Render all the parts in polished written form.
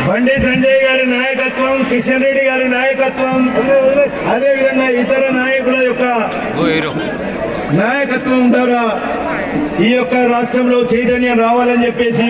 బండి సంజయ్ గారి నాయకత్వం, కిషన్ రెడ్డి గారి నాయకత్వం, అదేవిధంగా ఇతర నాయకుల యొక్క నాయకత్వం ద్వారా ఈ యొక్క రాష్ట్రంలో చైతన్యం రావాలని చెప్పేసి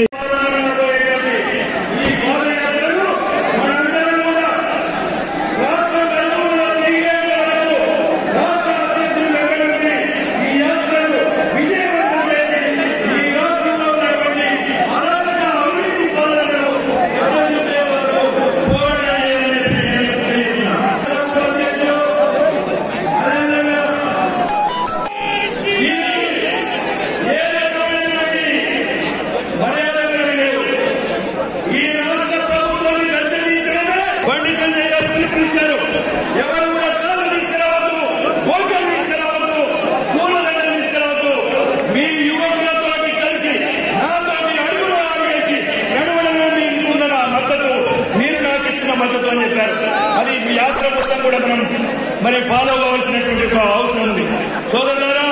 మద్దతు అని చెప్పారు. అది యాత్ర మొత్తం కూడా మనం ఫాలో కావాల్సినటువంటి అవసరం ఉంది. సోదరులారా,